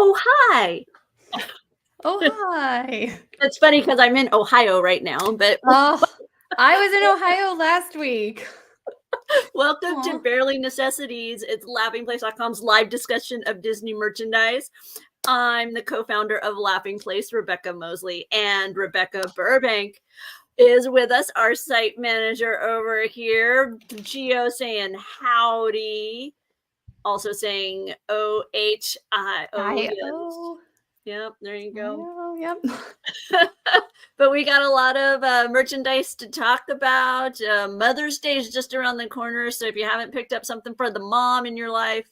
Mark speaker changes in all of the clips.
Speaker 1: Oh, hi.
Speaker 2: Oh, hi.
Speaker 1: It's funny because I'm in Ohio right now, but
Speaker 2: Oh, I was in Ohio last week.
Speaker 1: welcome to
Speaker 2: Aw.
Speaker 1: Barely Necessities. It's laughingplace.com's live discussion of Disney merchandise. I'm the co-founder of Laughing Place, Rebecca Mosley, and Rebecca Burbank is with us, our site manager over here. Gio saying howdy, also saying O-H-I-O.
Speaker 2: I-O.
Speaker 1: Yep, there you go.
Speaker 2: I-O, yep.
Speaker 1: But we got a lot of merchandise to talk about. Mother's Day is just around the corner, so if you haven't picked up something for the mom in your life,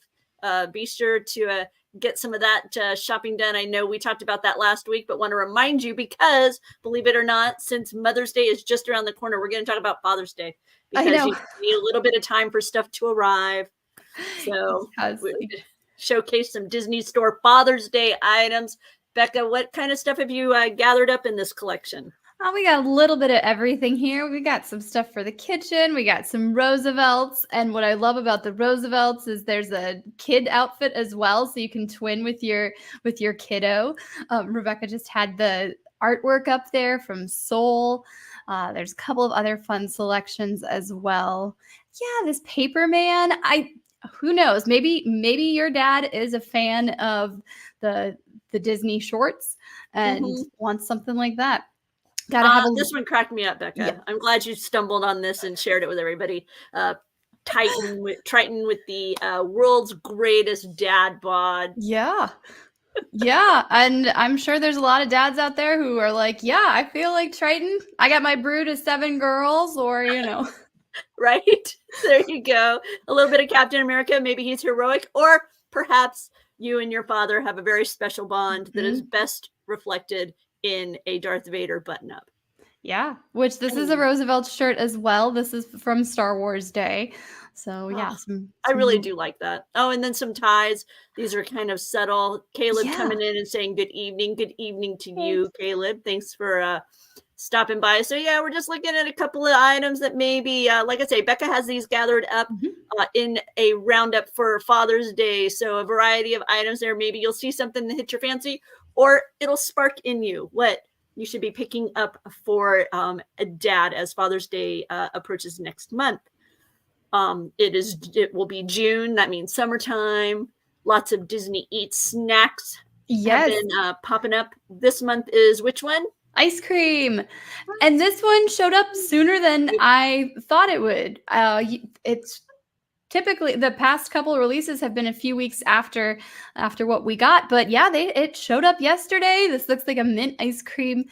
Speaker 1: be sure to get some of that shopping done. I know we talked about that last week, but want to remind you because, believe it or not, since Mother's Day is just around the corner, we're going to talk about Father's Day because you need a little bit of time for stuff to arrive. So we showcase some Disney Store Father's Day items. Becca, what kind of stuff have you gathered up in this collection?
Speaker 2: Oh, we got a little bit of everything here. We got some stuff for the kitchen. We got some Roosevelts. And what I love about the Roosevelts is there's a kid outfit as well. So you can twin with your kiddo. Rebecca just had the artwork up there from Soul. There's a couple of other fun selections as well. Yeah, this paper man. Who knows? Maybe your dad is a fan of the Disney shorts and wants something like that.
Speaker 1: This one cracked me up, Becca. Yeah. I'm glad you stumbled on this and shared it with everybody. Triton with the world's greatest dad bod.
Speaker 2: Yeah. Yeah, and I'm sure there's a lot of dads out there who are like, yeah, I feel like Triton. I got my brood of 7 girls, or,
Speaker 1: Right? There you go. A little bit of Captain America. Maybe he's heroic, or perhaps you and your father have a very special bond that is best reflected in a Darth Vader button-up.
Speaker 2: Yeah, which this is a Roosevelt shirt as well. This is from Star Wars Day. So, yeah.
Speaker 1: I really do like that. Oh, and then some ties. These are kind of subtle. Caleb coming in and saying good evening. Good evening to you, Caleb. Thanks for stopping by. So, yeah, we're just looking at a couple of items that maybe, like I say, Becca has these gathered up in a roundup for Father's Day. So a variety of items there. Maybe you'll see something that hits your fancy, or it'll spark in you what you should be picking up for a dad as Father's Day approaches next month. It will be June. That means summertime. Lots of Disney Eats snacks have been popping up. This month is which one?
Speaker 2: Ice cream. And this one showed up sooner than I thought it would. It's typically the past couple of releases have been a few weeks after what we got, but yeah, it showed up yesterday. This looks like a mint ice cream,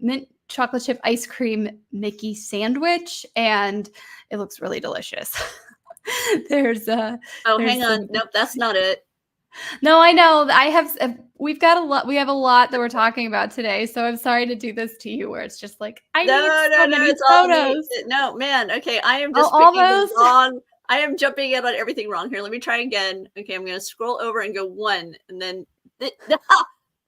Speaker 2: mint chocolate chip ice cream Mickey sandwich, and it looks really delicious. Hang
Speaker 1: on. Nope, that's not it.
Speaker 2: No, I know. We have a lot that we're talking about today, so I'm sorry to do this to you where it's just like I need so many photos.
Speaker 1: No, man. Okay, I am just picking the wrong. I am jumping in on everything wrong here. Let me try again. Okay, I'm going to scroll over and go 1, and then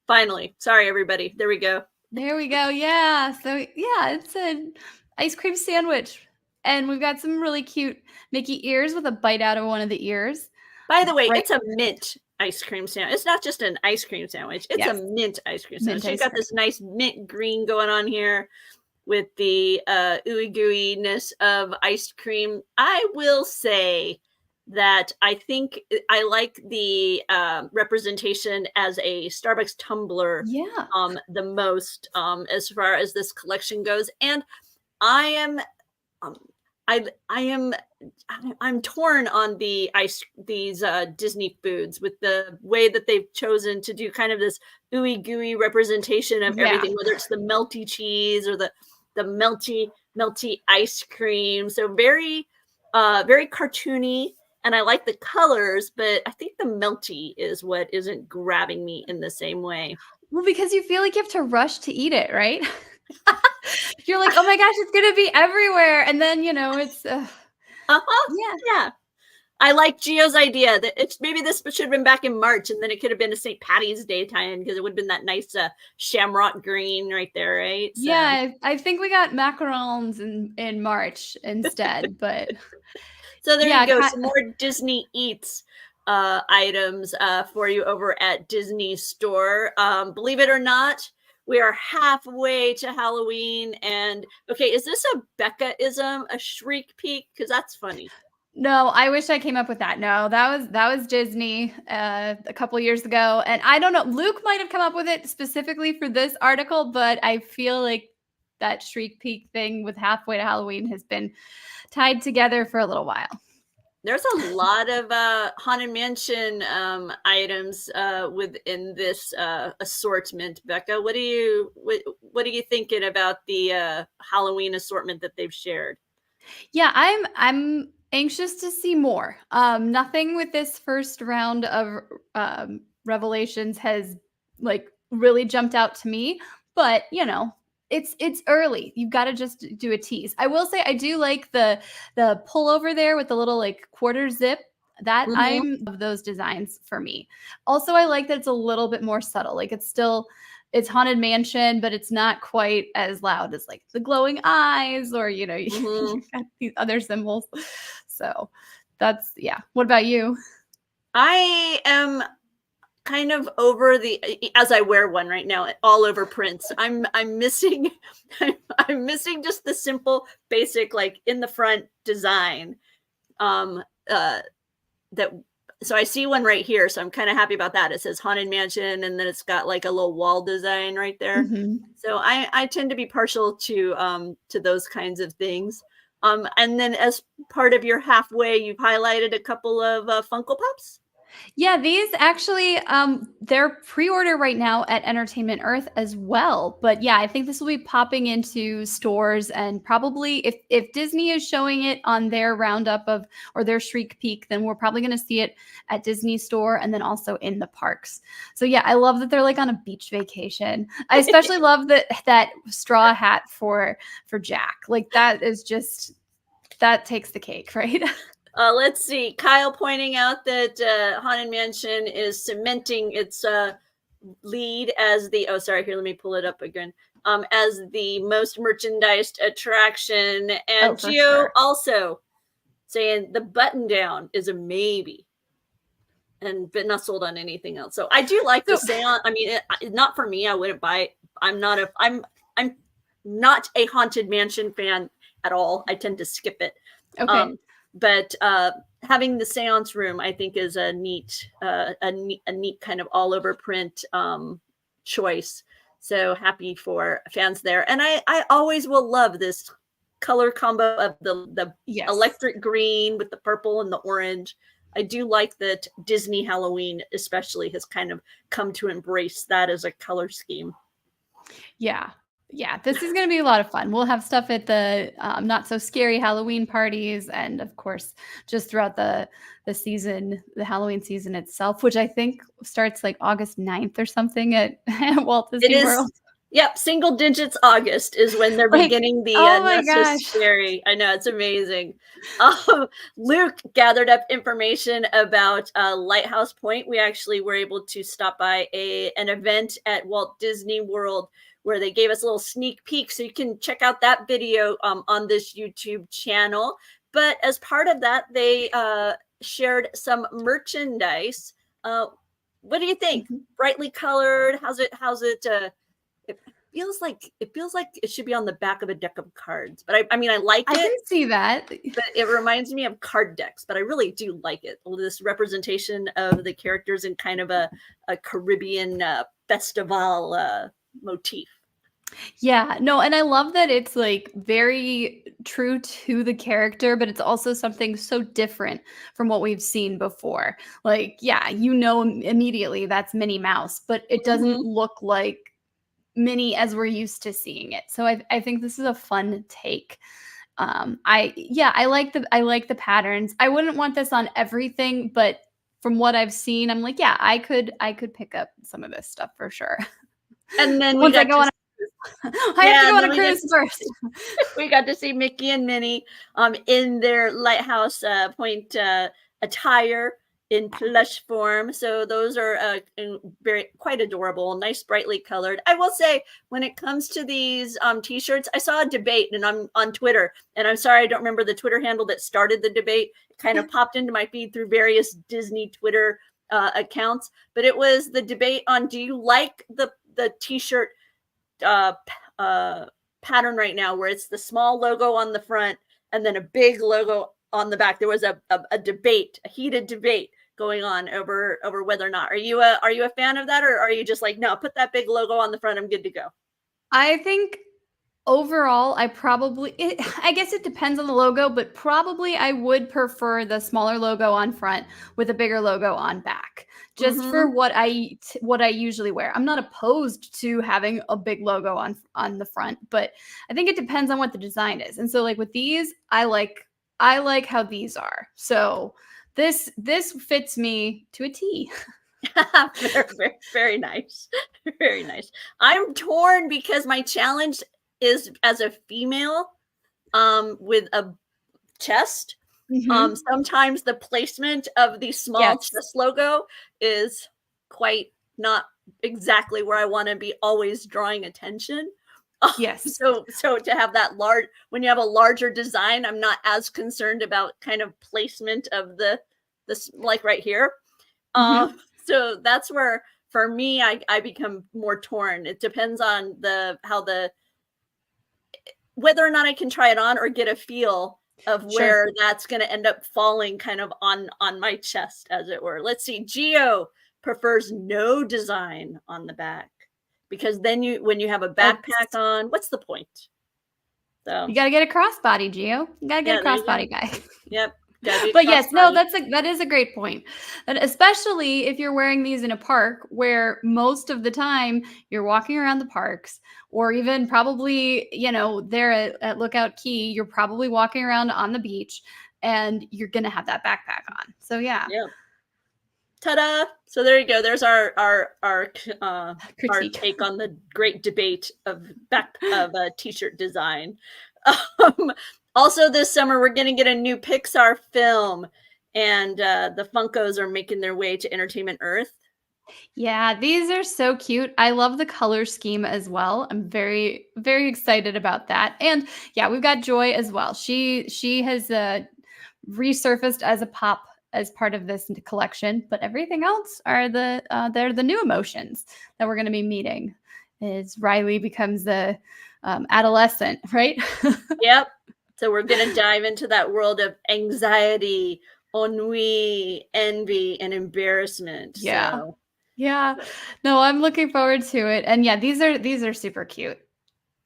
Speaker 1: finally. Sorry, everybody. There we go.
Speaker 2: There we go. Yeah. So yeah, it's an ice cream sandwich, and we've got some really cute Mickey ears with a bite out of one of the ears.
Speaker 1: By the way, it's a mint ice cream sandwich. It's not just an ice cream sandwich. It's a mint ice cream sandwich. You've got this nice mint green going on here with the ooey gooey-ness of ice cream. I will say that I think I like the representation as a Starbucks tumbler the most as far as this collection goes. And I'm torn on these Disney foods with the way that they've chosen to do kind of this ooey gooey representation of everything, whether it's the melty cheese or the melty ice cream. So very, very cartoony, and I like the colors, but I think the melty is what isn't grabbing me in the same way.
Speaker 2: Well, because you feel like you have to rush to eat it, right? You're like, oh my gosh, it's going to be everywhere. And then, it's...
Speaker 1: Yeah. I like Gio's idea that maybe this should have been back in March, and then it could have been a St. Patty's Day time because it would have been that nice shamrock green right there, right? So.
Speaker 2: Yeah, I think we got macarons in March instead, but...
Speaker 1: So there you go, some more Disney Eats items for you over at Disney Store. Believe it or not, we are halfway to Halloween. And okay, is this a Becca-ism, a shriek peek? Because that's funny.
Speaker 2: No, I wish I came up with that. No, that was Disney a couple years ago, and I don't know. Luke might have come up with it specifically for this article, but I feel like that Shriek Peak thing with halfway to Halloween has been tied together for a little while.
Speaker 1: There's a lot of Haunted Mansion items within this assortment. Becca, what are you thinking about the Halloween assortment that they've shared?
Speaker 2: Yeah, I'm anxious to see more. Nothing with this first round of revelations has like really jumped out to me, but it's early. You've got to just do a tease. I will say I do like the pullover there with the little like quarter zip. That
Speaker 1: Mm-hmm.
Speaker 2: I'm of those designs for me. Also, I like that it's a little bit more subtle. Like it's Haunted Mansion, but it's not quite as loud as like the glowing eyes or
Speaker 1: Mm-hmm.
Speaker 2: you've got these other symbols. So that's yeah. What about you?
Speaker 1: I am kind of over as I wear one right now, all over prints. I'm missing I'm missing just the simple basic like in the front design. Um uh that so I see one right here, so I'm kind of happy about that. It says Haunted Mansion and then it's got like a little wall design right there.
Speaker 2: Mhm.
Speaker 1: So I tend to be partial to those kinds of things. And then as part of your halfway, you've highlighted a couple of Funko Pops.
Speaker 2: Yeah, these actually they're pre-order right now at Entertainment Earth as well. But yeah, I think this will be popping into stores and probably if Disney is showing it on their roundup of or their Shriek Peak, then we're probably going to see it at Disney Store and then also in the parks. So yeah, I love that they're like on a beach vacation. I especially love that straw hat for Jack. Like that is just that takes the cake, right?
Speaker 1: Let's see. Kyle pointing out that Haunted Mansion is cementing its lead as the. Oh, sorry. Here, let me pull it up again. As the most merchandised attraction,
Speaker 2: Oh,
Speaker 1: and
Speaker 2: for
Speaker 1: Gio
Speaker 2: sure.
Speaker 1: also saying the button down is a maybe, and but not sold on anything else. So I do like the
Speaker 2: So
Speaker 1: seance. I mean, not for me. I wouldn't buy it. I'm not a Haunted Mansion fan at all. I tend to skip it.
Speaker 2: okay.
Speaker 1: Um, but having the seance room, I think, is a neat kind of all over print choice. So happy for fans there, and I always will love this color combo of the
Speaker 2: Yes.
Speaker 1: electric green with the purple and the orange. I do like that Disney Halloween, especially, has kind of come to embrace that as a color scheme.
Speaker 2: Yeah. Yeah, this is gonna be a lot of fun. We'll have stuff at the, not so scary Halloween parties and, of course, just throughout the season, the Halloween season itself, which I think starts, like, August 9th or something at at Walt
Speaker 1: It
Speaker 2: Disney
Speaker 1: is,
Speaker 2: World.
Speaker 1: yep, single digits August is when they're
Speaker 2: Like,
Speaker 1: beginning the
Speaker 2: oh my gosh.
Speaker 1: necessary. I know, it's amazing. Um, Luke gathered up information about Lighthouse Point. We actually were able to stop by an event at Walt Disney World where they gave us a little sneak peek. So you can check out that video on this YouTube channel. But as part of that, they shared some merchandise. Uh, what do you think?
Speaker 2: Mhm.
Speaker 1: Brightly colored? How's it it feels like it should be on the back of a deck of cards. But I mean I like
Speaker 2: I can
Speaker 1: it,
Speaker 2: see that.
Speaker 1: but it reminds me of card decks, but I really do like it. This representation of the characters in kind of a Caribbean festival motif.
Speaker 2: Yeah, no, and I love that it's, like, very true to the character, but it's also something so different from what we've seen before. Like, yeah, immediately that's Minnie Mouse, but it doesn't
Speaker 1: Mhm.
Speaker 2: look like Minnie as we're used to seeing it. So I think this is a fun take. I like the patterns. I wouldn't want this on everything, but from what I've seen, I'm like, yeah, I could pick up some of this stuff for sure.
Speaker 1: And then we
Speaker 2: Once I
Speaker 1: got
Speaker 2: go
Speaker 1: to
Speaker 2: on I have to
Speaker 1: yeah,
Speaker 2: go
Speaker 1: and
Speaker 2: on
Speaker 1: then
Speaker 2: a
Speaker 1: we get
Speaker 2: cruise first.
Speaker 1: we got to see Mickey and Minnie in their Lighthouse Point attire in plush form. So those are quite adorable, nice, brightly colored. I will say, when it comes to these t-shirts, I saw a debate, and I'm on Twitter, and I'm sorry I don't remember the Twitter handle that started the debate. It kind of popped into my feed through various Disney Twitter accounts, but it was the debate on, do you like the t-shirt pattern right now, where it's the small logo on the front and then a big logo on the back? There was a debate, a heated debate going on over whether or not. Are you a fan of that, or are you just like, no, put that big logo on the front, I'm good to go?
Speaker 2: I think overall, I guess it depends on the logo, but probably I would prefer the smaller logo on front with a bigger logo on back, just for what I usually wear. I'm not opposed to having a big logo on the front, but I think it depends on what the design is. And so, like with these, I like how these are. So this fits me to a T.
Speaker 1: very, very, very nice. Very nice. I'm torn because my challenge is as a female with a chest. Sometimes the placement of the small chest logo is quite not exactly where I want to be, always drawing attention.
Speaker 2: Yes.
Speaker 1: So to have that large, when you have a larger design, I'm not as concerned about kind of placement of this, like right here. So that's where, for me, I become more torn. It depends on whether or not I can try it on or get a feel of where that's going to end up falling kind of on my chest, as it were. Let's see. Geo prefers no design on the back, because then when you have a backpack on, what's the point? So
Speaker 2: you got to get a crossbody, Geo. You got to get a crossbody guy.
Speaker 1: Yep.
Speaker 2: But yes, no, that is a great point. And especially if you're wearing these in a park where most of the time you're walking around the parks, or even probably, there at Lookout Key, you're probably walking around on the beach, and you're going to have that backpack on. So yeah.
Speaker 1: Ta-da! So there you go. There's our take on the great debate of t-shirt design. Also, this summer, we're going to get a new Pixar film, and the Funkos are making their way to Entertainment Earth.
Speaker 2: Yeah, these are so cute. I love the color scheme as well. I'm very, very excited about that. And yeah, we've got Joy as well. She has resurfaced as a pop as part of this collection, but everything else are they're the new emotions that we're going to be meeting as Riley becomes the adolescent, right?
Speaker 1: Yep. So we're going to dive into that world of anxiety, ennui, envy, and embarrassment.
Speaker 2: Yeah.
Speaker 1: So.
Speaker 2: Yeah. No, I'm looking forward to it. And yeah, these are super cute.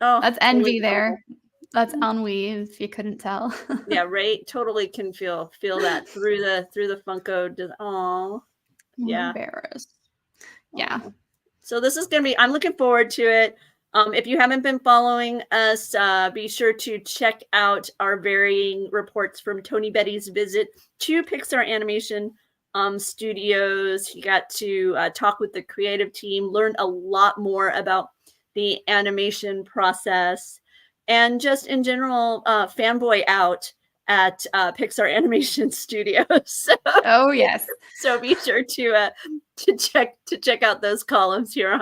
Speaker 1: Oh,
Speaker 2: that's envy there. That's ennui, if you couldn't tell.
Speaker 1: Yeah, right. Totally can feel that through the Funko. Oh, yeah.
Speaker 2: Embarrassed. Yeah.
Speaker 1: So this is going to be, I'm looking forward to it. If you haven't been following us, be sure to check out our varying reports from Tony Betty's visit to Pixar Animation Studios. You got to talk with the creative team, learn a lot more about the animation process, and just in general, fanboy out at Pixar Animation Studios.
Speaker 2: Oh yes.
Speaker 1: So be sure to check out those columns here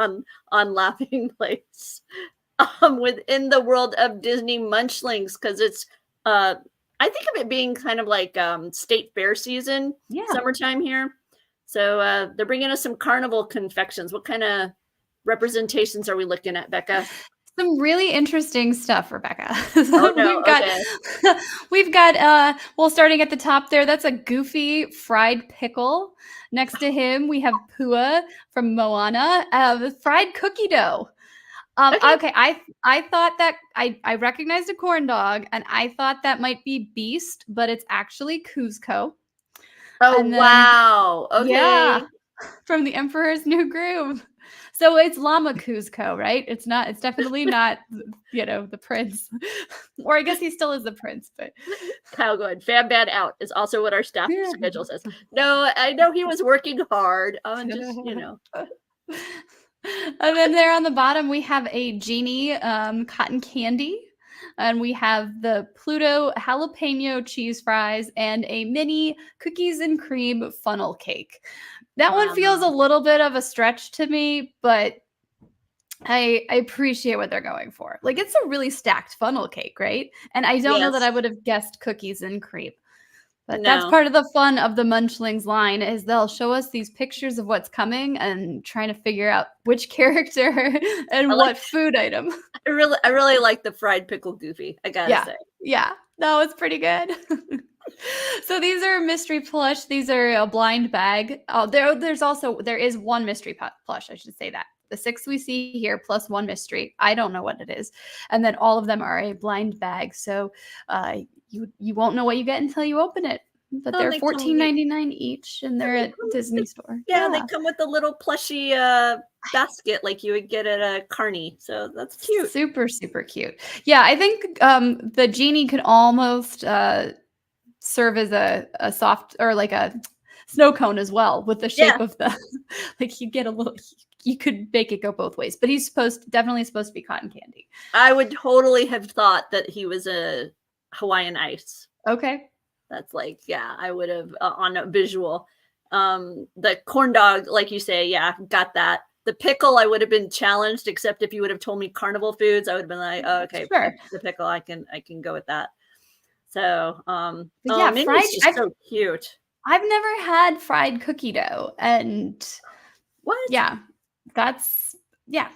Speaker 1: on Laughing Place. Within the world of Disney Munchlings, because it's I think of it being kind of like state fair season, summertime here. So they're bringing us some carnival confections. What kind of representations are we looking at, Becca?
Speaker 2: Some really interesting stuff, Rebecca.
Speaker 1: Oh no.
Speaker 2: We've got well, starting at the top there, that's a Goofy fried pickle. Next to him, we have Pua from Moana, fried cookie dough. Okay, I thought that I recognized a corn dog, and I thought that might be Beast, but it's actually Cuzco.
Speaker 1: Oh, then, wow. Okay.
Speaker 2: Yeah, from The Emperor's New Groove. So it's Llama Cuzco, right? It's definitely not, the prince. Or I guess he still is the prince, but.
Speaker 1: Kyle going, fan bad out is also what our staff schedule says. No, I know he was working hard. Just,
Speaker 2: And then there on the bottom, we have a Genie cotton candy. And we have the Pluto jalapeno cheese fries and a mini cookies and cream funnel cake. That one feels a little bit of a stretch to me, but I appreciate what they're going for. Like, it's a really stacked funnel cake, right? And I don't know that I
Speaker 1: Yes.
Speaker 2: would have guessed cookies and cream. But that's
Speaker 1: No.
Speaker 2: part of the fun of the Munchlings line is they'll show us these pictures of what's coming and trying to figure out which character
Speaker 1: I
Speaker 2: and
Speaker 1: like
Speaker 2: what food item.
Speaker 1: I really like the fried pickle Goofy, I gotta
Speaker 2: Yeah.
Speaker 1: say.
Speaker 2: Yeah. No, it's pretty good. So these are mystery plush. These are a blind bag. Oh, there is one mystery plush. I should say that. The 6 we see here plus one mystery. I don't know what it is, and then all of them are a blind bag. So you won't know what you get until you open it. But
Speaker 1: Oh,
Speaker 2: they're
Speaker 1: they come with
Speaker 2: $14.99 each, and they're at Disney Store.
Speaker 1: yeah, they
Speaker 2: Yeah,
Speaker 1: come with a little plushy, basket like you would get at a Carney, so that's cute.
Speaker 2: super super cute. Yeah, I think the genie could almost serve as a soft or like a snow cone as well with the
Speaker 1: Yeah,
Speaker 2: shape of the like you get a little you could make it go both ways, but he's definitely supposed to be cotton candy.
Speaker 1: I would totally have thought that he was a Hawaiian Ice.
Speaker 2: Okay.
Speaker 1: That's like, yeah, I would have on a visual. The corn dog, like you say, yeah, got that. The pickle, I would have been challenged, except if you would have told me carnival foods, I would have been like, oh, okay,
Speaker 2: Sure.
Speaker 1: the pickle, I can go with that. So,
Speaker 2: But
Speaker 1: oh,
Speaker 2: yeah,
Speaker 1: Minnie's just so cute.
Speaker 2: I've never had fried cookie dough, and
Speaker 1: What?
Speaker 2: yeah, that's yeah.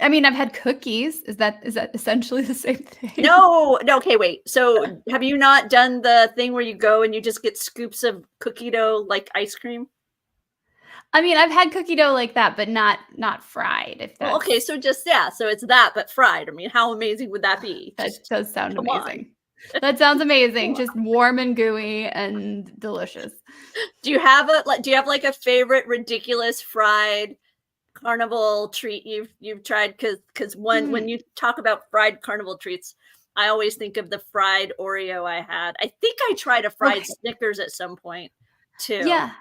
Speaker 2: I mean, I've had cookies. Is that essentially the same thing?
Speaker 1: No, no. Okay, wait. So, have you not done the thing where you go and you just get scoops of cookie dough like ice cream?
Speaker 2: I mean, I've had cookie dough like that, but not fried. If
Speaker 1: Well, okay,
Speaker 2: that's
Speaker 1: so just yeah, so it's that but fried. I mean, how amazing would that be?
Speaker 2: that
Speaker 1: Just
Speaker 2: does sound
Speaker 1: come on.
Speaker 2: amazing. That sounds amazing.
Speaker 1: Come on.
Speaker 2: Just warm and gooey and delicious.
Speaker 1: Do you have like a favorite ridiculous fried carnival treat you've tried? Because when
Speaker 2: Hmm.
Speaker 1: you talk about fried carnival treats, I always think of the fried Oreo I had. I think I tried a fried
Speaker 2: Okay.
Speaker 1: Snickers at some point too.
Speaker 2: Yeah.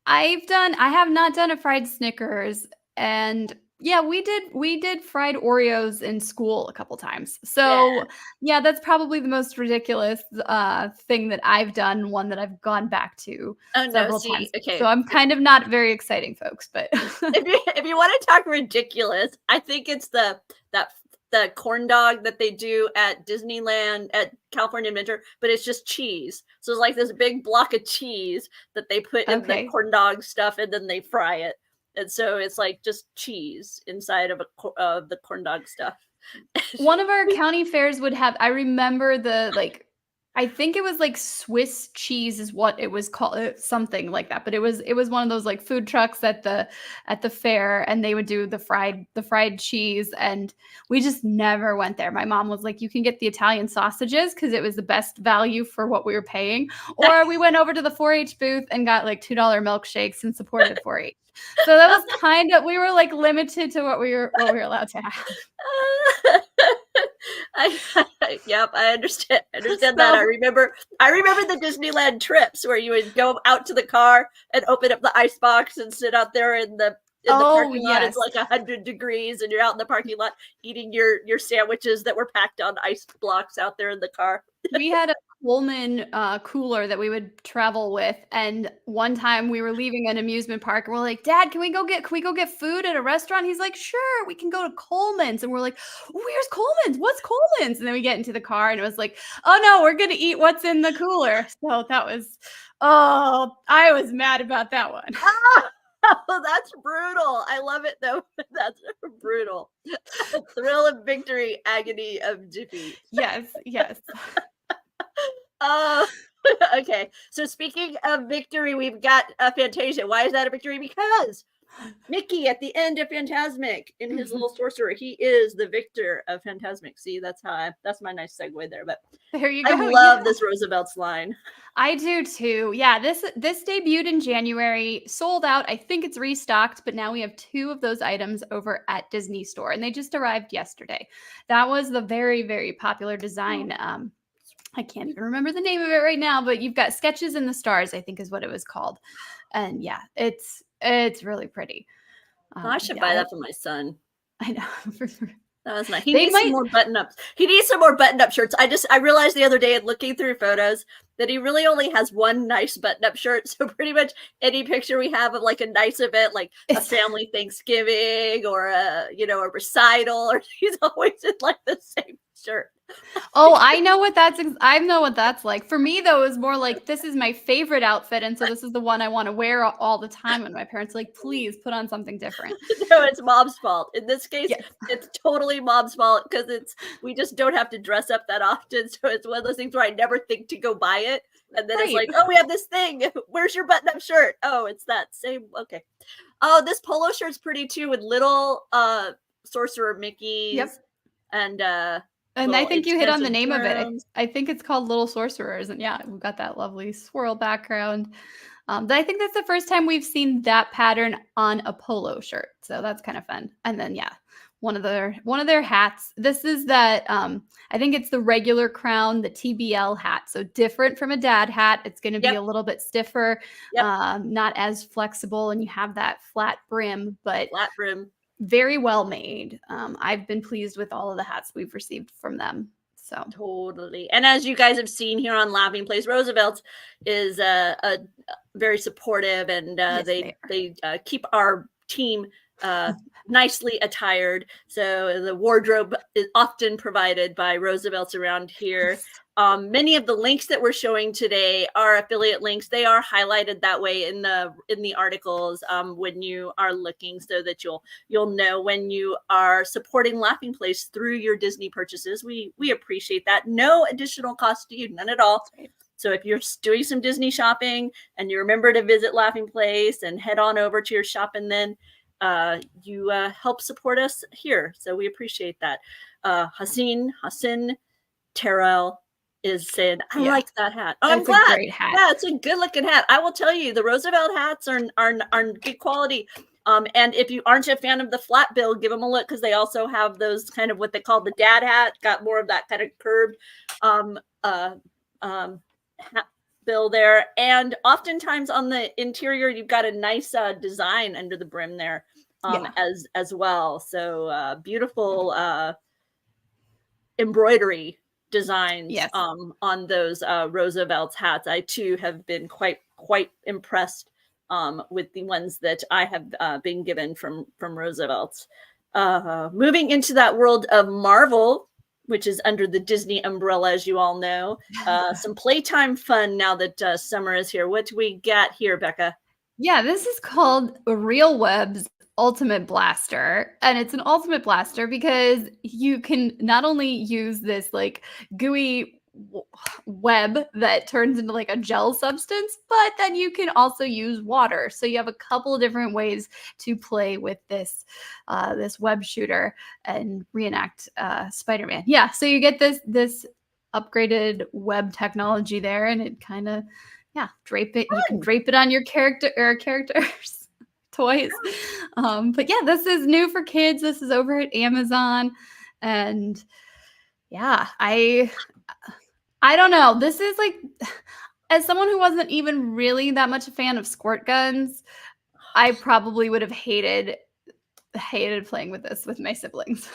Speaker 2: I have not done a fried Snickers, and yeah, we did fried Oreos in school a couple times.
Speaker 1: Yeah.
Speaker 2: So, yeah, that's probably the most ridiculous thing that I've done, one that I've gone back to
Speaker 1: Oh no,
Speaker 2: several
Speaker 1: see,
Speaker 2: times. So,
Speaker 1: okay.
Speaker 2: I'm kind of not very exciting, folks, but
Speaker 1: If you want to talk ridiculous, I think it's that the corn dog that they do at Disneyland at California Adventure, but it's just cheese. So it's like this big block of cheese that they put in the
Speaker 2: okay.
Speaker 1: corn dog stuff and then they fry it. And so it's like just cheese inside of of the corn dog stuff.
Speaker 2: One of our county fairs would have I remember the, like I think it was, like, Swiss cheese is what it was called, something like that, but it was one of those, like, food trucks at the fair, and they would do the fried cheese, and we just never went there. My mom was like, "You can get the Italian sausages because it was the best value for what we were paying," or we went over to the 4-H booth and got, like, $2 milkshakes and supported 4-H. So that was we were, like, limited to what we were allowed to have.
Speaker 1: I yep, I understand. I understand that.
Speaker 2: So
Speaker 1: I remember the Disneyland trips where you would go out to the car and open up the ice box and sit out there in the
Speaker 2: oh,
Speaker 1: parking lot. It's
Speaker 2: yes.
Speaker 1: like 100 degrees and you're out in the parking lot eating your sandwiches that were packed on ice blocks out there in the car.
Speaker 2: We had a Coleman, cooler that we would travel with, and one time we were leaving an amusement park, and we're like, "Dad, can we go get food at a restaurant?" He's like, "Sure, we can go to Coleman's," and we're like, "Where's Coleman's? What's Coleman's?" And then we get into the car, and it was like, "Oh, no, we're gonna eat what's in the cooler." So that was I was mad about that one.
Speaker 1: Oh, that's brutal. I love it though. That's brutal. Thrill of victory, agony of defeat.
Speaker 2: Yes, yes.
Speaker 1: Oh, okay. So speaking of victory, we've got a Fantasia. Why is that a victory? Because Mickey at the end of Fantasmic in his little sorcerer, he is the victor of Fantasmic. See, that's my nice segue there. But
Speaker 2: There you
Speaker 1: I
Speaker 2: go,
Speaker 1: love
Speaker 2: yeah.
Speaker 1: this Roosevelt's line.
Speaker 2: I do too. Yeah, this debuted in January, sold out. I think it's restocked, but now we have 2 of those items over at Disney Store, and they just arrived yesterday. That was the very, very popular design. I can't even remember the name of it right now, but you've got Sketches in the Stars, I think is what it was called. And yeah, it's really pretty.
Speaker 1: I should
Speaker 2: Yeah,
Speaker 1: buy that for my son.
Speaker 2: I know.
Speaker 1: That was nice. He
Speaker 2: They
Speaker 1: needs some
Speaker 2: might.
Speaker 1: more button-ups. He needs some more button-up shirts. I realized the other day looking through photos that he really only has one nice button-up shirt. So pretty much any picture we have of like a nice event, like a family Thanksgiving or a a recital, or he's always in like the same shirt.
Speaker 2: Oh, I know what that's like. For me, though, it was more like this is my favorite outfit, and so this is the one I want to wear all the time. And my parents are like, please put on something different.
Speaker 1: No, it's mom's fault. In this case,
Speaker 2: Yes.
Speaker 1: it's totally mom's fault because we just don't have to dress up that often. So it's one of those things where I never think to go buy it. And then it's
Speaker 2: Right.
Speaker 1: like, oh, we have this thing. Where's your button-up shirt? Oh, it's that same. Okay. Oh, this polo shirt's pretty too with little sorcerer Mickeys
Speaker 2: Yep.
Speaker 1: and
Speaker 2: And I
Speaker 1: little
Speaker 2: think you hit on the
Speaker 1: expensive
Speaker 2: name of it.
Speaker 1: brooms.
Speaker 2: I think it's called Little Sorcerers. And yeah, we've got that lovely swirl background. But I think that's the first time we've seen that pattern on a polo shirt. So that's kind of fun. And then yeah, one of their hats. This is that I think it's the regular crown, the TBL hat. So different from a dad hat. It's going to be
Speaker 1: Yep.
Speaker 2: a little bit stiffer,
Speaker 1: Yep.
Speaker 2: not as flexible, and you have that flat brim, but
Speaker 1: Flat brim.
Speaker 2: very well made. I've been pleased with all of the hats we've received from them. So
Speaker 1: Totally. And as you guys have seen here on Laughing Place, Roosevelt is a very supportive, and
Speaker 2: yes,
Speaker 1: they keep our team nicely attired. So the wardrobe is often provided by Roosevelt's around here. Many of the links that we're showing today are affiliate links. They are highlighted that way in the articles when you are looking, so that you'll know when you are supporting Laughing Place through your Disney purchases. We appreciate that. No additional cost to you, none at all.
Speaker 2: right.
Speaker 1: So if you're doing some Disney shopping and you remember to visit Laughing Place and head on over to your shop, and then you help support us here. So we appreciate that. Hassan Terrell is saying, I like that hat. Oh, I'm glad.
Speaker 2: A great hat.
Speaker 1: Yeah, it's a good looking hat. I will tell you, the Roosevelt hats are good quality. And if you aren't a fan of the flat bill, give them a look, because they also have those kind of what they call the dad hat, got more of that kind of curved hat bill there. And oftentimes on the interior, you've got a nice design under the brim there as well. So beautiful embroidery designs on those Roosevelt's hats. I too have been quite impressed with the ones that I have been given from Roosevelt's. Moving into that world of Marvel, which is under the Disney umbrella, as you all know. Some playtime fun now that summer is here. What do we got here, Becca?
Speaker 2: Yeah, this is called Real Web's Ultimate Blaster. And it's an ultimate blaster because you can not only use this like gooey web that turns into like a gel substance, but then you can also use water. So you have a couple of different ways to play with this web shooter and reenact Spider-Man. Yeah, so you get this upgraded web technology there, and it kind of drape it. You can drape it on your characters toys. But yeah, this is new for kids. This is over at Amazon, and yeah, I don't know. This is like, as someone who wasn't even really that much a fan of squirt guns, I probably would have hated playing with this with my siblings.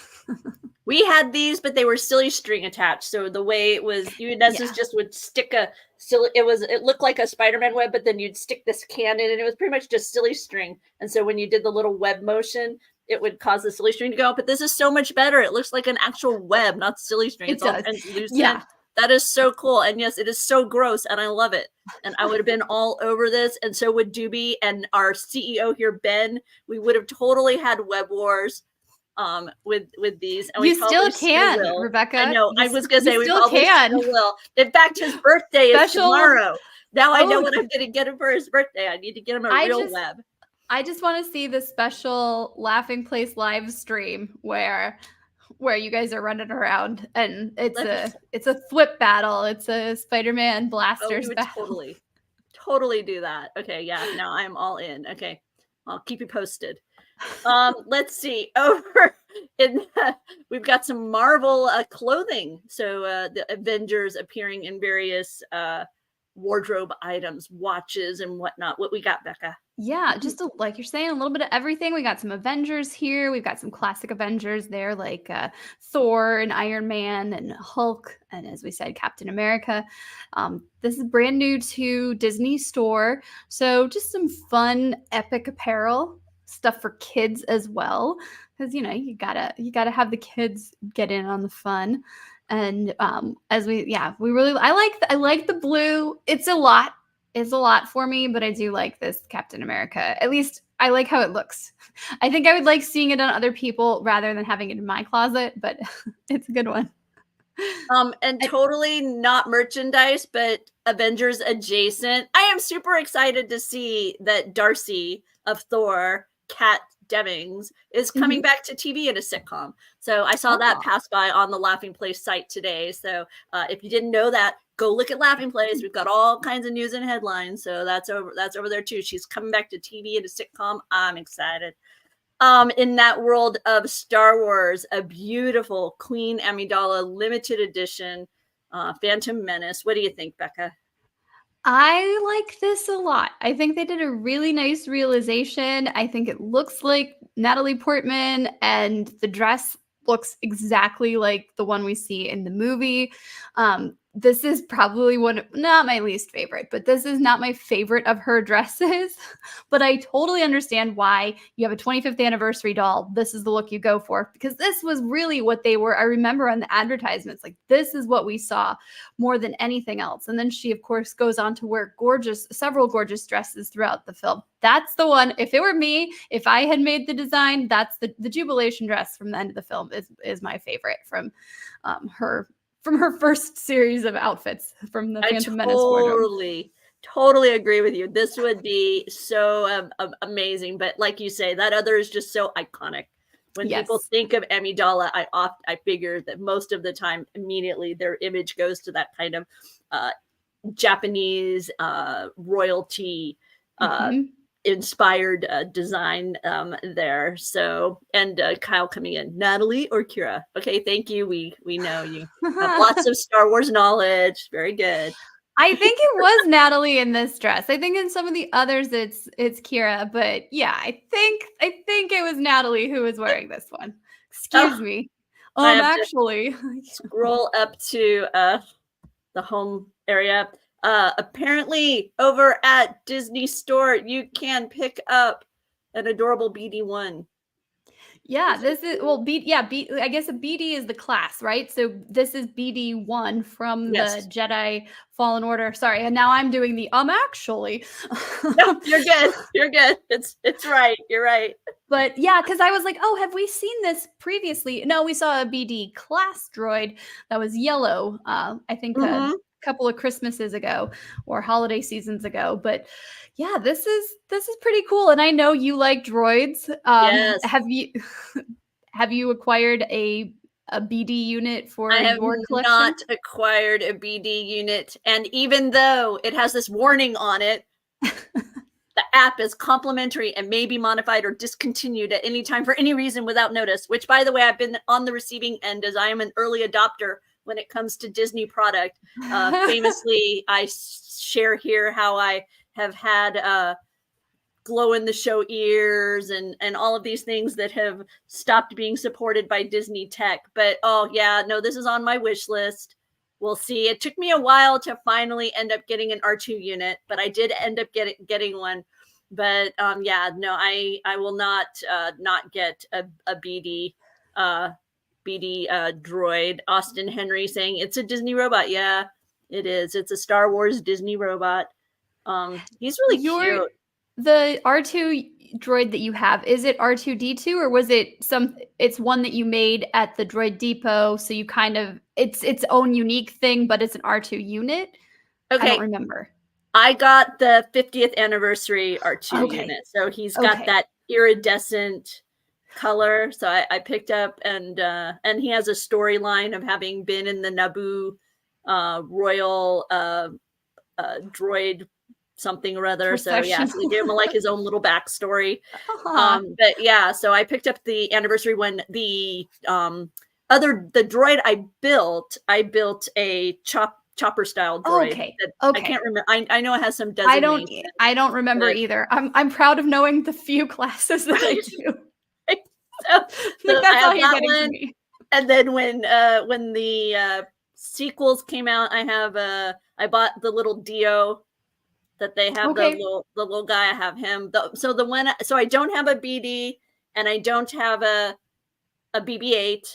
Speaker 1: We had these, but they were silly string attached. So the way it was, just would stick it looked like a Spider-Man web, but then you'd stick this can in, and it was pretty much just silly string. And so when you did the little web motion, it would cause the silly string to go. But this is so much better. It looks like an actual web, not silly string. It's all translucent. Yeah. That is so cool. And yes, it is so gross, and I love it. And I would have been all over this. And so would Doobie and our CEO here, Ben. We would have totally had web wars with these. And
Speaker 2: you still can, Rebecca.
Speaker 1: I know. I was going to say we probably still will. In fact, his birthday is tomorrow. Now I know what I'm going to get him for his birthday. I need to get him a real web.
Speaker 2: I just want to see the special Laughing Place live stream where you guys are running around, and it's a flip battle. It's a Spider-Man blasters battle.
Speaker 1: Totally do that. Okay, yeah. Now I'm all in. Okay, I'll keep you posted. Let's see. Over in we've got some Marvel clothing. So the Avengers appearing in various wardrobe items, watches and whatnot. What we got, Becca?
Speaker 2: Yeah, just like you're saying, a little bit of everything. We got some Avengers here. We've got some classic Avengers there, like Thor and Iron Man and Hulk, and as we said, Captain America. This is brand new to Disney Store, so just some fun, epic apparel stuff for kids as well, because you gotta have the kids get in on the fun. And as we really I like the blue. It's a lot for me, but I do like this Captain America. At least I like how it looks. I think I would like seeing it on other people rather than having it in my closet, but it's a good one.
Speaker 1: And totally not merchandise, but Avengers adjacent. I am super excited to see that Darcy of Thor, Kat Dennings, is coming
Speaker 2: Mhm.
Speaker 1: back to TV in a sitcom. So I saw that
Speaker 2: Oh.
Speaker 1: pass by on the Laughing Place site today. So if you didn't know that, go look at Laughing Place. We've got all kinds of news and headlines. So that's over there too. She's coming back to TV in a sitcom. I'm excited. In that world of Star Wars, a beautiful Queen Amidala limited edition Phantom Menace. What do you think, Becca?
Speaker 2: I like this a lot. I think they did a really nice realization. I think it looks like Natalie Portman, and the dress looks exactly like the one we see in the movie. This is probably not my least favorite, but this is not my favorite of her dresses. But I totally understand why you have a 25th anniversary doll. This is the look you go for, because this was really what they were. I remember on the advertisements, like, this is what we saw more than anything else. And then she, of course, goes on to wear several gorgeous dresses throughout the film. That's the one. If it were me, if I had made the design, that's the jubilation dress from the end of the film is my favorite from her first series of outfits from the
Speaker 1: I
Speaker 2: Phantom Menace wardrobe.
Speaker 1: totally agree with you. This would be so amazing. But like you say, that other is just so iconic. When people
Speaker 2: Yes.
Speaker 1: think of Amidala, I figure that most of the time, immediately their image goes to that kind of uh, Japanese royalty
Speaker 2: Mhm.
Speaker 1: inspired design there. So, and Kyle coming in, Natalie or Kira? Okay, thank you. We know you have lots of Star Wars knowledge. Very good.
Speaker 2: I think it was Natalie in this dress. I think in some of the others it's Kira, but yeah, I think it was Natalie who was wearing this one. Excuse
Speaker 1: Oh,
Speaker 2: me.
Speaker 1: I have to
Speaker 2: Actually,
Speaker 1: scroll up to the home area. Apparently, over at Disney Store, you can pick up an adorable BD1.
Speaker 2: yeah, this is well, I guess a BD is the class, right? So this is BD1 from the
Speaker 1: Yes.
Speaker 2: Jedi Fallen Order. Sorry, and now I'm doing the actually.
Speaker 1: No, you're good. You're good. It's right. You're right.
Speaker 2: But yeah, because I was like, oh, have we seen this previously? No, we saw a BD class droid that was yellow, I think a
Speaker 1: Mm-hmm.
Speaker 2: couple of Christmases ago or holiday seasons ago. But yeah, this is pretty cool. And I know you like droids.
Speaker 1: Yes.
Speaker 2: Have you acquired a BD unit
Speaker 1: I
Speaker 2: for
Speaker 1: have
Speaker 2: your
Speaker 1: not
Speaker 2: collection?
Speaker 1: acquired a BD unit. And even though it has this warning on it, the app is complimentary and may be modified or discontinued at any time for any reason without notice, which, by the way, I've been on the receiving end as I am an early adopter when it comes to Disney product. Famously, I share here how I have had glow in the show ears and all of these things that have stopped being supported by Disney tech. But oh yeah, no, this is on my wish list. We'll see. It took me a while to finally end up getting an R2 unit, but I did end up getting one. But yeah, no, I will not get a BD droid. Austin Henry saying it's a Disney robot. Yeah, it is. It's a Star Wars Disney robot. He's really
Speaker 2: Your
Speaker 1: cute.
Speaker 2: The R2 droid that you have, is it R2D2, or was it's one that you made at the Droid Depot, so you kind of it's its own unique thing, but it's an R2 unit? I don't
Speaker 1: Okay,
Speaker 2: remember.
Speaker 1: I got the 50th anniversary R2
Speaker 2: Okay.
Speaker 1: unit. So he's got
Speaker 2: Okay.
Speaker 1: that iridescent color. So I picked up and he has a storyline of having been in the Naboo royal droid something or other. So yeah, so they
Speaker 2: Professional.
Speaker 1: gave him like his own little backstory.
Speaker 2: Aw.
Speaker 1: But yeah, so I picked up the anniversary one. The droid I built a chopper style droid.
Speaker 2: Okay.
Speaker 1: I can't remember. I know it has some designation.
Speaker 2: I don't remember either. I'm proud of knowing the few classes that I do.
Speaker 1: So
Speaker 2: Like,
Speaker 1: I
Speaker 2: that's all
Speaker 1: have
Speaker 2: you're
Speaker 1: that
Speaker 2: getting
Speaker 1: one.
Speaker 2: from me.
Speaker 1: And then when the sequels came out, I bought the little Dio that they have,
Speaker 2: Okay.
Speaker 1: the little guy. I have him. So I don't have a BD and I don't have a BB-8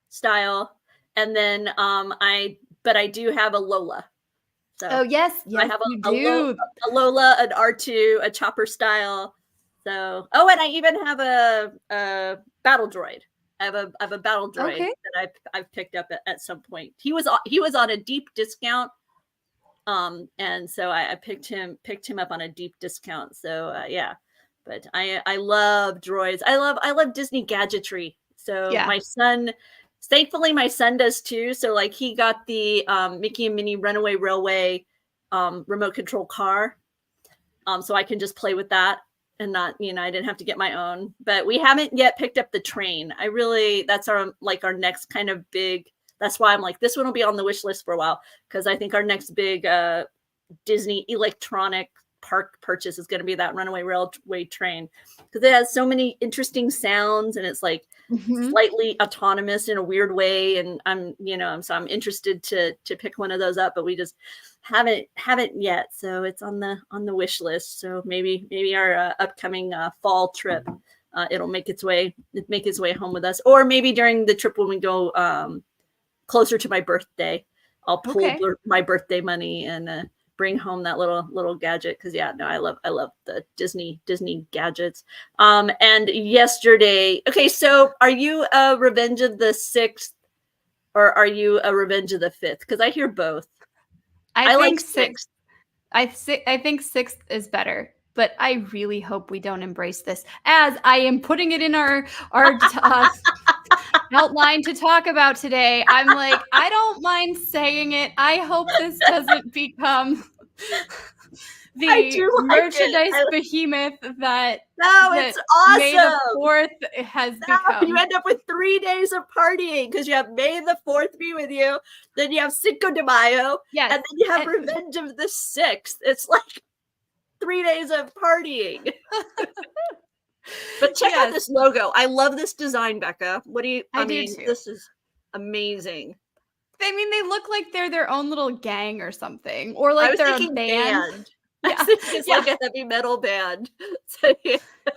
Speaker 1: style, and then but I do have a Lola. So
Speaker 2: Oh yes,
Speaker 1: I
Speaker 2: yes,
Speaker 1: have
Speaker 2: you do.
Speaker 1: a Lola, an R2, a chopper style. So and I even have a battle droid. I have a battle droid that I've picked up at some point. He was on a deep discount, and so I picked him up on a deep discount. So yeah, but I love droids. I love Disney gadgetry. So my son, thankfully my son does too. So like he got the Mickey and Minnie Runaway Railway remote control car, so I can just play with that and not, I didn't have to get my own. But we haven't yet picked up the train. That's our next kind of big. That's why I'm like, this one will be on the wish list for a while, because I think our next big Disney electronic park purchase is going to be that Runaway Railway train, because it has so many interesting sounds and it's like slightly autonomous in a weird way. And I'm interested to pick one of those up, but we just haven't yet. So it's on the wish list. So maybe our upcoming fall trip, it'll make its way home with us, or maybe during the trip when we go closer to my birthday, I'll pull my birthday money and bring home that little gadget. Because I love the Disney gadgets. And yesterday, okay, so are you a Revenge of the 6th or are you a Revenge of the 5th? Because I hear both.
Speaker 2: I think
Speaker 1: like 6th.
Speaker 2: I think 6th is better, but I really hope we don't embrace this, as I am putting it in our outline to talk about today. I'm like, I don't mind saying it. I hope this doesn't become the merchandise behemoth that
Speaker 1: it's awesome.
Speaker 2: May the 4th has become.
Speaker 1: You end up with 3 days of partying, because you have May the 4th be with you, then you have Cinco de Mayo, and then you have Revenge of the 6th. It's like 3 days of partying. But check out this logo. I love this design, Becca. What do you? I mean, do too. This is amazing.
Speaker 2: I mean, they look like they're their own little gang or something, or like they're a band.
Speaker 1: Yeah, it's like a heavy metal band. So,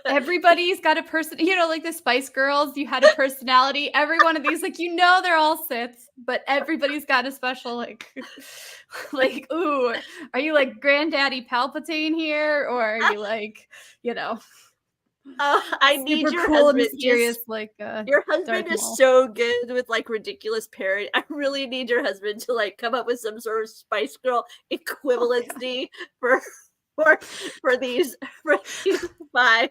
Speaker 2: everybody's got a person. Like the Spice Girls. You had a personality. Every one of these, they're all Siths, but everybody's got a special ooh, are you like Granddaddy Palpatine here, or are you like,
Speaker 1: I need your
Speaker 2: cool
Speaker 1: husband.
Speaker 2: And mysterious,
Speaker 1: your husband is so good with ridiculous parody. I really need your husband to come up with some sort of Spice Girl equivalency for these 5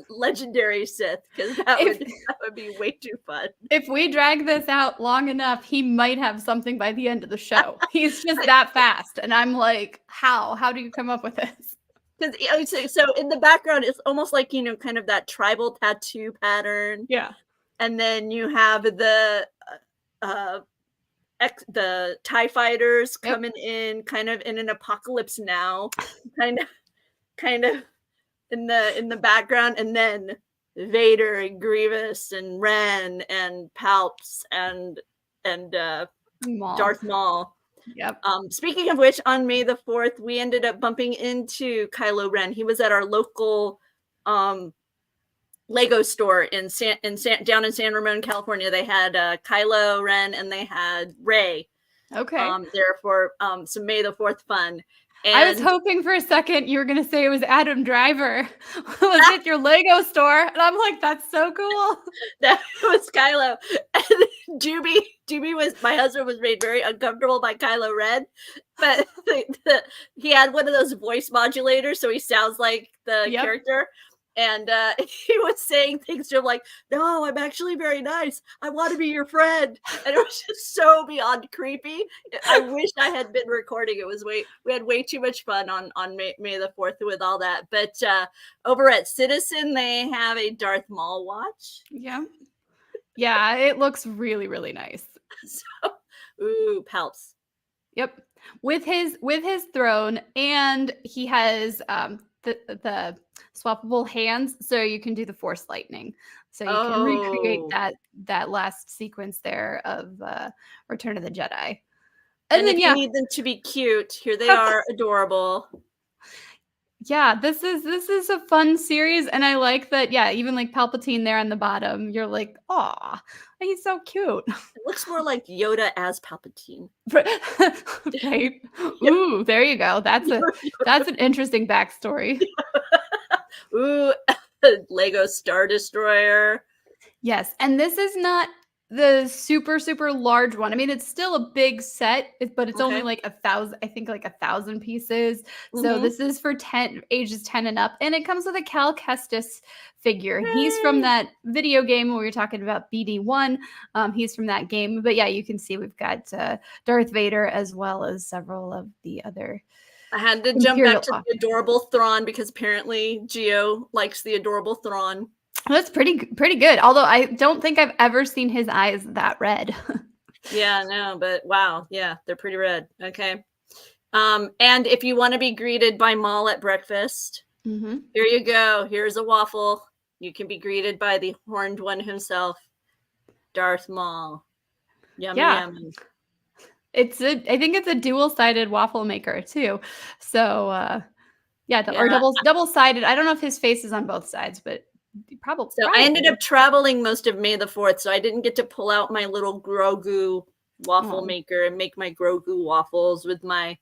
Speaker 1: legendary Sith, because that would be way too fun.
Speaker 2: If we drag this out long enough, he might have something by the end of the show. He's just that fast, and I'm like, how do you come up with this?
Speaker 1: Because so in the background, it's almost like kind of that tribal tattoo pattern.
Speaker 2: Yeah,
Speaker 1: and then you have the TIE fighters coming in, kind of in an Apocalypse Now, kind of in the background, and then Vader and Grievous and Ren and Palps and Darth Maul.
Speaker 2: Yep.
Speaker 1: Speaking of which, on May the 4th, we ended up bumping into Kylo Ren. He was at our local Lego store down in San Ramon, California. They had Kylo Ren and they had Rey.
Speaker 2: Okay.
Speaker 1: There for some May the 4th fun. And
Speaker 2: I was hoping for a second you were going to say it was Adam Driver. Was it your Lego store? And I'm like, that's so cool.
Speaker 1: That was Kylo. And Doobie was, my husband was made very uncomfortable by Kylo Ren, but he had one of those voice modulators, so he sounds like the character. And he was saying things to him like, no, I'm actually very nice. I want to be your friend. And it was just so beyond creepy. I wish I had been recording. We had way too much fun on May the 4th with all that. But over at Citizen, they have a Darth Maul watch.
Speaker 2: Yeah. Yeah, it looks really, really nice.
Speaker 1: So, ooh, Palps.
Speaker 2: Yep. With his throne, and he has the swappable hands, so you can do the force lightning. So you can recreate
Speaker 1: Oh,
Speaker 2: that last sequence there of Return of the Jedi. And
Speaker 1: and if
Speaker 2: then
Speaker 1: you
Speaker 2: yeah.
Speaker 1: need them to be cute, here they are, adorable.
Speaker 2: Yeah, this is a fun series, and I like that, yeah, even, like, Palpatine there on the bottom, you're like, "Aw, he's so cute."
Speaker 1: It looks more like Yoda as Palpatine.
Speaker 2: Right?
Speaker 1: Yeah.
Speaker 2: Ooh, there you go. That's an interesting backstory.
Speaker 1: Ooh, Lego Star Destroyer.
Speaker 2: Yes, and this is not the super, super large one. I mean, it's still a big set, but it's only
Speaker 1: Okay.
Speaker 2: like 1,000, I think like 1,000 pieces. So
Speaker 1: Mhm.
Speaker 2: this is for 10 ages 10 and up, and it comes with a Cal Kestis figure. He's from
Speaker 1: Yay!
Speaker 2: that video game where we were talking about BD1. He's from that game. But yeah, you can see we've got Darth Vader as well as several of the other
Speaker 1: I had to jump back
Speaker 2: Imperial
Speaker 1: to the
Speaker 2: officers.
Speaker 1: adorable Thrawn because apparently Geo likes the adorable Thrawn.
Speaker 2: That's pretty good. Although I don't think I've ever seen his eyes that red.
Speaker 1: Yeah, no, but wow, yeah, they're pretty red. Okay. And if you want to be greeted by Maul at breakfast,
Speaker 2: Hmm.
Speaker 1: here you go. Here's a waffle. You can be greeted by the horned one himself, Darth Maul. Yummy,
Speaker 2: Yeah.
Speaker 1: yummy.
Speaker 2: I think it's a dual-sided waffle maker too. So, yeah, or
Speaker 1: Yeah.
Speaker 2: double-sided. I don't know if his face is on both sides, but
Speaker 1: So I ended
Speaker 2: probably.
Speaker 1: up traveling most of May the 4th, so I didn't get to pull out my little Grogu waffle
Speaker 2: Oh.
Speaker 1: maker and make my Grogu waffles with my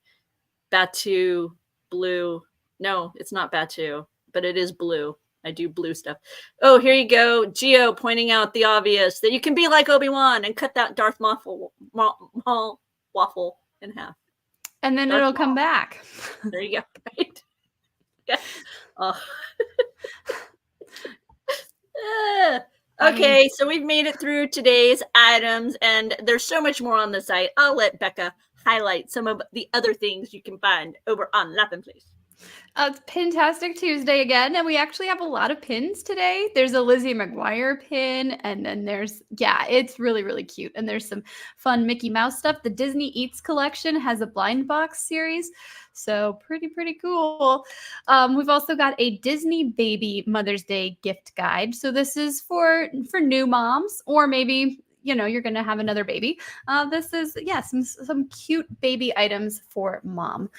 Speaker 1: Batu blue. No, it's not Batu, but it is blue. I do blue stuff. Oh, here you go. Geo pointing out the obvious that you can be like Obi-Wan and cut that Darth Maul waffle in half.
Speaker 2: And then
Speaker 1: Darth
Speaker 2: it'll come
Speaker 1: Maul.
Speaker 2: back.
Speaker 1: There you go. Right? Yeah. Oh. Ah.
Speaker 2: I mean,
Speaker 1: Okay, so we've made it through today's items, and there's so much more on the site. I'll let Becca highlight some of the other things you can find over on Laugh Place.
Speaker 2: it's Pintastic Tuesday again, and we actually have a lot of pins today. There's a Lizzie McGuire pin, and then yeah, it's really, really cute. And there's some fun Mickey Mouse stuff. The Disney Eats collection has a blind box series, so pretty cool. We've also got a Disney Baby Mother's Day gift guide. So this is for new moms, or maybe you're going to have another baby. This is, yeah, some cute baby items for mom.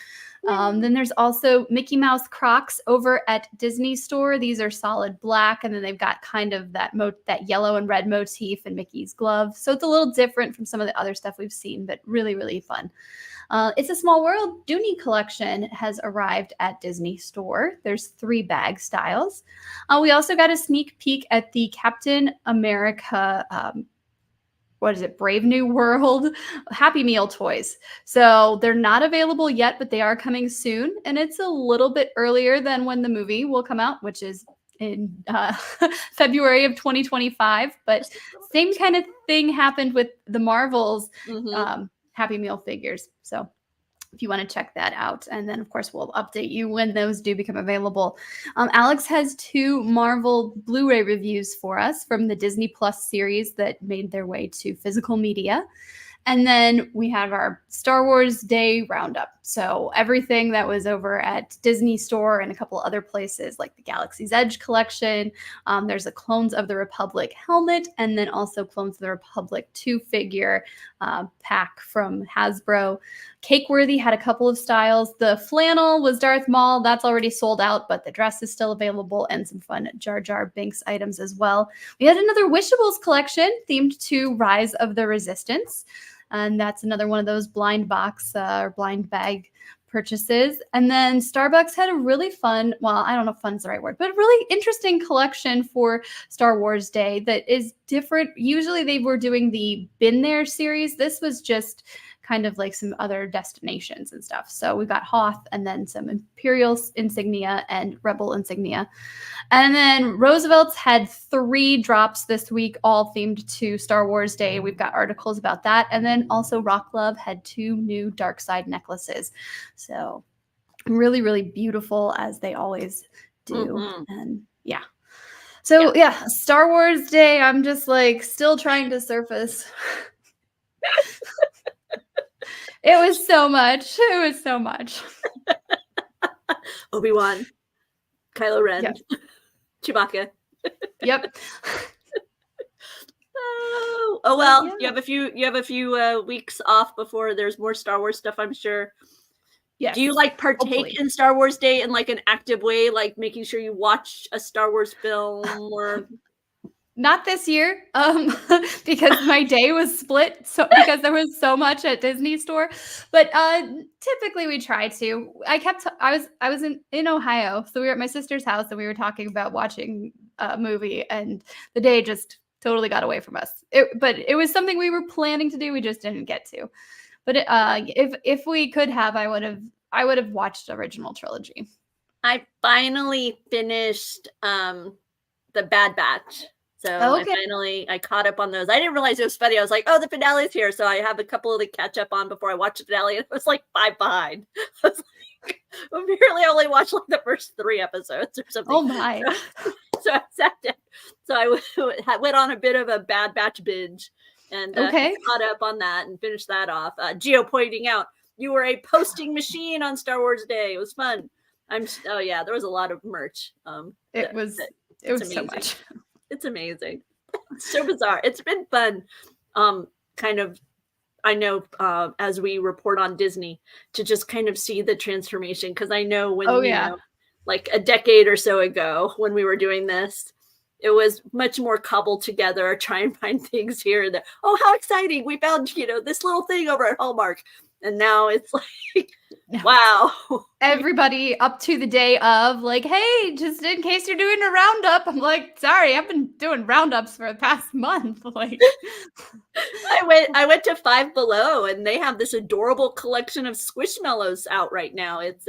Speaker 2: Then there's also Mickey Mouse Crocs over at Disney Store. These are solid black, and then they've got kind of that yellow and red motif and Mickey's glove. So it's a little different from some of the other stuff we've seen, but really fun. It's a Small World Dooney collection has arrived at Disney Store. There's 3 bag styles. We also got a sneak peek at the Captain America what is it, Brave New World Happy Meal toys. So they're not available yet, but they are coming soon. And it's a little bit earlier than when the movie will come out, which is in February of 2025. But same kind of thing happened with the Marvels
Speaker 1: Mm-hmm.
Speaker 2: Happy Meal figures. So if you want to check that out. And then, of course, we'll update you when those do become available. Alex has 2 Marvel Blu-ray reviews for us from the Disney Plus series that made their way to physical media. And then we have our Star Wars Day roundup. So everything that was over at Disney Store and a couple other places like the Galaxy's Edge collection. There's a Clones of the Republic helmet, and then also Clones of the Republic 2-figure pack from Hasbro. Cakeworthy had a couple of styles. The flannel was Darth Maul. That's already sold out, but the dress is still available, and some fun Jar Jar Binks items as well. We had another Wishables collection themed to Rise of the Resistance. And that's another one of those blind box or blind bag purchases. And then Starbucks had a really fun, well, I don't know if fun's the right word, but a really interesting collection for Star Wars Day that is different. Usually they were doing the Been There series. This was just kind of like some other destinations and stuff. So we got Hoth, and then some Imperial insignia and Rebel insignia. And then Roosevelt's had 3 drops this week, all themed to Star Wars Day. We've got articles about that. And then also Rock Love had 2 new dark side necklaces. So really beautiful, as they always do.
Speaker 1: Mm-hmm.
Speaker 2: And yeah. So yeah, Star Wars Day, I'm just like still trying to surface. It was so much. It was so much.
Speaker 1: Obi-Wan, Kylo Ren,
Speaker 2: Yep.
Speaker 1: Chewbacca.
Speaker 2: Yep.
Speaker 1: Oh well,
Speaker 2: yeah.
Speaker 1: you have a few weeks off before there's more Star Wars stuff, I'm sure.
Speaker 2: Yes.
Speaker 1: Do you like partake
Speaker 2: Hopefully.
Speaker 1: in Star Wars Day in like an active way, like making sure you watch a Star Wars film or
Speaker 2: Not this year, because my day was split, so because there was so much at Disney Store. But typically we try to. I was in Ohio, so we were at my sister's house and we were talking about watching a movie, and the day just totally got away from us. But it was something we were planning to do, we just didn't get to. But if we could have, I would have watched the original trilogy.
Speaker 1: I finally finished the Bad Batch. So
Speaker 2: Okay.
Speaker 1: I caught up on those. I didn't realize it was funny. I was like, oh, the finale's here. So I have a couple to catch up on before I watch the finale. And it was like 5 behind. I was like, apparently I only watched like the first 3 episodes or something.
Speaker 2: Oh my.
Speaker 1: So I sat down. So I went on a bit of a Bad Batch binge and
Speaker 2: Okay.
Speaker 1: caught up on that and finished that off. Gio pointing out, you were a posting machine on Star Wars Day. It was fun. Oh yeah, there was a lot of merch.
Speaker 2: It was so much.
Speaker 1: It's amazing. It's so bizarre. It's been fun. Kind of, I know, as we report on Disney, to just kind of see the transformation. Because I know when, you know, like a decade or so ago when we were doing this, it was much more cobbled together, try and find things here and there. Oh, how exciting. We found, you know, this little thing over at Hallmark. And now it's like, wow.
Speaker 2: Everybody up to the day of like, hey, just in case you're doing a roundup. I'm like, sorry, I've been doing roundups for the past month. Like
Speaker 1: I went to Five Below and they have this adorable collection of Squishmallows out right now. It's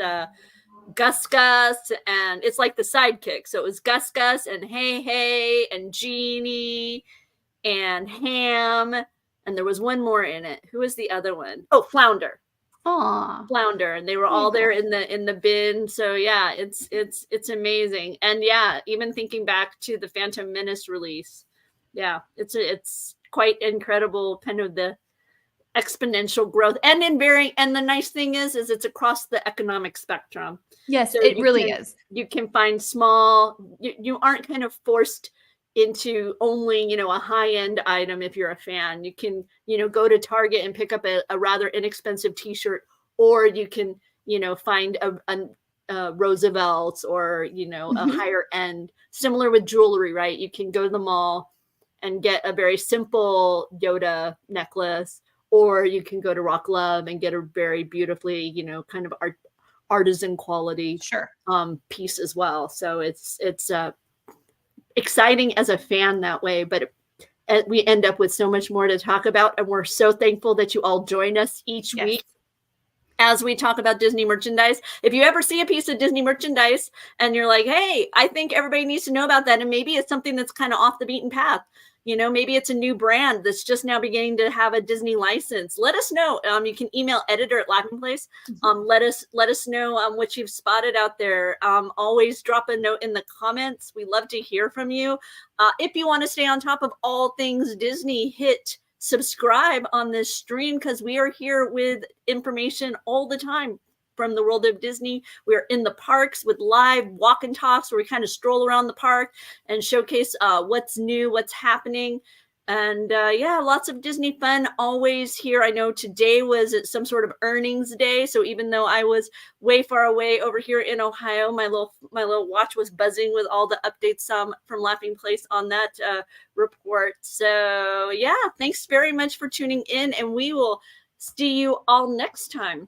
Speaker 1: Gus Gus and it's like the sidekick. So it was Gus Gus and Hey Hey and Jeannie and Ham. And there was one more in it. Who was the other one? Oh, Flounder.
Speaker 2: Aw.
Speaker 1: Flounder, and they were all there in the bin. So yeah, it's amazing. And yeah, even thinking back to the Phantom Menace release, yeah, it's quite incredible, kind of the exponential growth. And the nice thing is it's across the economic spectrum.
Speaker 2: Yes,
Speaker 1: So
Speaker 2: it really is.
Speaker 1: You can find small. You aren't kind of forced into only, you know, a high-end item. If you're a fan, you can, you know, go to Target and pick up a rather inexpensive t-shirt, or you can, you know, find a Roosevelt's or, you know, a higher end. Similar with jewelry, right? You can go to the mall and get a very simple Yoda necklace, or you can go to Rock Love and get a very beautifully, you know, kind of artisan quality piece as well. So it's exciting as a fan that way, but we end up with so much more to talk about, and we're so thankful that you all join us each week as we talk about Disney merchandise. If you ever see a piece of Disney merchandise and you're like, hey, I think everybody needs to know about that, and maybe it's something that's kind of off the beaten path, you know, maybe it's a new brand that's just now beginning to have a Disney license, let us know. You can email editor@laughingplace. Let us know what you've spotted out there. Always drop a note in the comments. We love to hear from you. If you want to stay on top of all things Disney, hit subscribe on this stream, because we are here with information all the time from the world of Disney. We're in the parks with live walk and talks where we kind of stroll around the park and showcase what's new, what's happening. And yeah, lots of Disney fun always here. I know today was some sort of earnings day, so even though I was way far away over here in Ohio, my little watch was buzzing with all the updates from Laughing Place on that report. So yeah, thanks very much for tuning in, and we will see you all next time.